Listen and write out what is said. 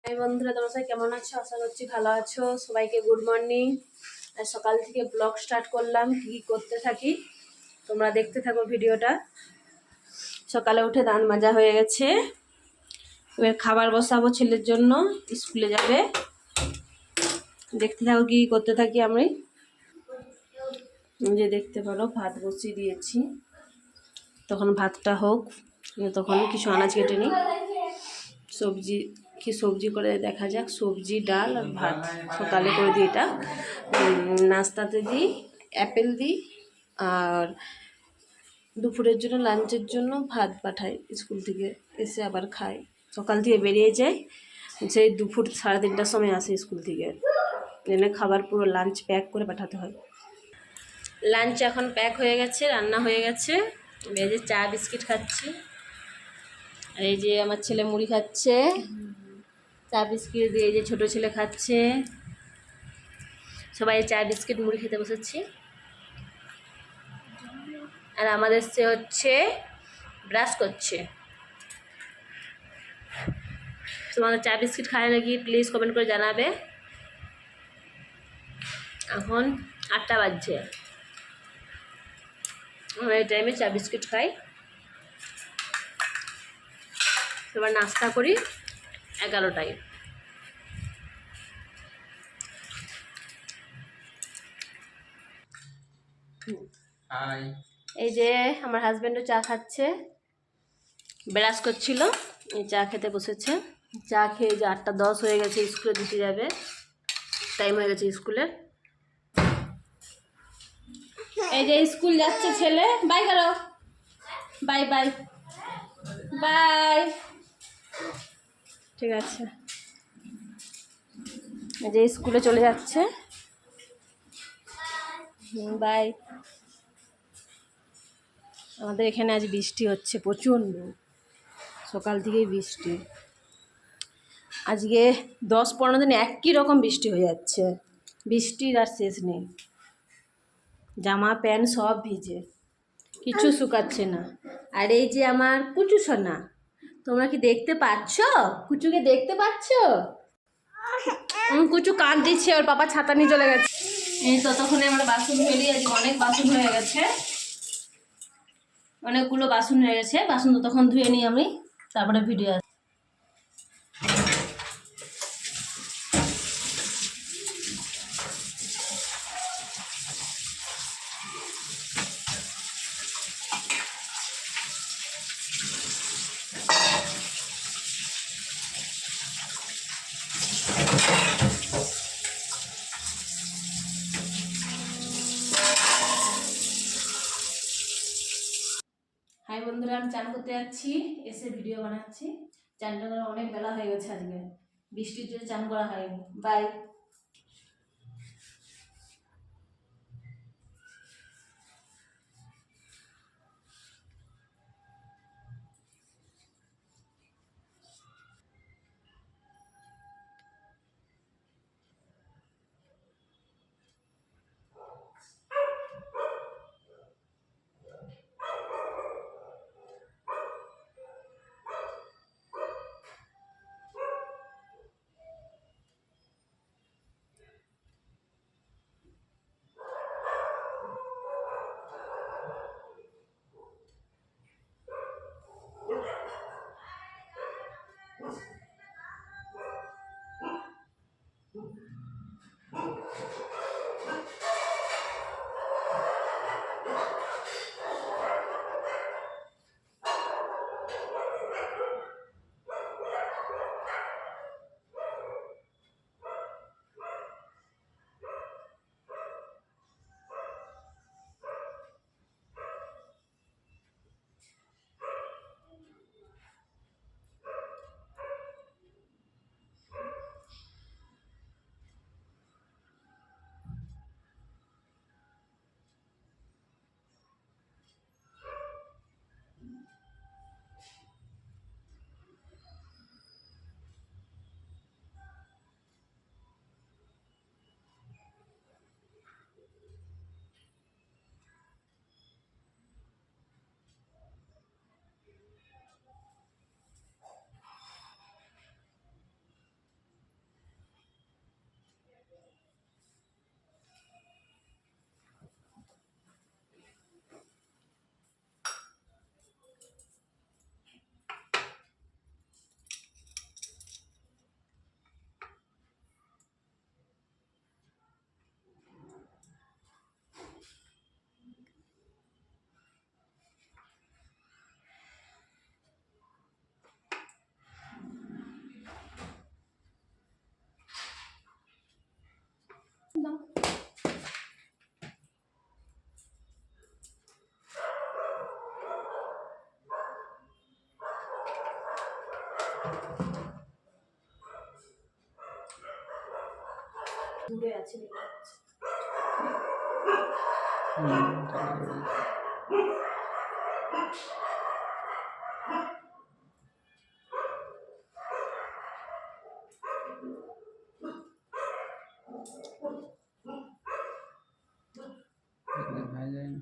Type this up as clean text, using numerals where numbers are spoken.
এই বন্ধুরা তোমরা সবাই কেমন আছো? আশা করছি ভালো আছো। সবাইকে গুড মর্নিং। সকাল থেকে ব্লগ স্টার্ট করলাম, কি করতে থাকি তোমরা দেখতে থাকো ভিডিওটা। সকালে উঠে দাঁত মাজা হয়ে গেছে, এবার খাবার বসাবো ছেলের জন্য, স্কুলে যাবে। দেখতে থাকো কি করতে থাকি আমি। যে দেখতে পারো ভাত বসিয়ে দিয়েছি, তখন ভাতটা হোক, তখন কিছু আনাজ কেটে নিই। সবজি কি সবজি করে দেখা যাক, সবজি ডাল আর ভাত সকালে করে দিই। এটা নাস্তাতে দিই, অ্যাপেল দিই, আর দুপুরের জন্য লাঞ্চের জন্য ভাত পাঠাই স্কুল থেকে, এসে আবার খাই। সকাল থেকে বেরিয়ে যায়, সেই দুপুর 3:30টার সময় আসে স্কুল থেকে, এনে খাবার পুরো লাঞ্চ প্যাক করে পাঠাতে হয়। লাঞ্চ এখন প্যাক হয়ে গেছে, রান্না হয়ে গেছে। এই যে চা বিস্কিট খাচ্ছি, আর এই যে আমার ছেলে মুড়ি খাচ্ছে, চা বিস্কিট দিয়ে। এই যে ছোটো ছেলে খাচ্ছে। সবাই চা বিস্কিট মুড়ি খেতে বসেছি। আর আমাদের সে হচ্ছে ব্রাশ করছে। তোমাদের চা বিস্কিট খায় নাকি প্লিজ কমেন্ট করে জানাবে। এখন 8টা বাজছে, আমরা এই টাইমে চা বিস্কিট খাই। এবার নাস্তা করি 11টায়। এই যে আমার হাজব্যান্ডও চা খাচ্ছে, ব্রাশ করছিল, এই চা খেতে বসেছে। চা খেয়ে যে 8টা 10 হয়ে গেছে, স্কুলে দিতে যাবে, টাইম হয়ে গেছে স্কুলের। এই যে স্কুল যাচ্ছে ছেলে। বাই করো, বাই বাই বাই। ঠিক আছে, এই যে স্কুলে চলে যাচ্ছে। বাই। আমাদের এখানে আজ বৃষ্টি হচ্ছে প্রচণ্ড, সকাল থেকেই বৃষ্টি। আজকে 10-15 দিন একই রকম বৃষ্টি হয়ে যাচ্ছে, বৃষ্টির আর শেষ নেই। জামা প্যান্ট সব ভিজে, কিছু শুকাচ্ছে না। আর এই যে আমার কুচু সোনা, তোমরা কি দেখতে পাচ্ছ? কুচুকে দেখতে পাচ্ছ? কুচু কাঁদ দিচ্ছে, ওর পাপা ছাতা নিয়ে চলে গেছে। এই ততক্ষণে আমরা বাসন ফেলি, আজকে অনেক বাসন হয়ে গেছে, অনেকগুলো বাসন হয়ে গেছে। বাসন তখন ধুয়ে নিই আমি, তারপরে ভিডিও আসি। হাই বন্ধুরা, আমি চান করতে যাচ্ছি, এসে ভিডিও বানাচ্ছি। চান করার অনেক বেলা হয়ে গেছে, আজকে বৃষ্টির জন্য চান করা হয়নি। বাই। দূরে আছে দেখতে পাচ্ছি। ভাই যায় না।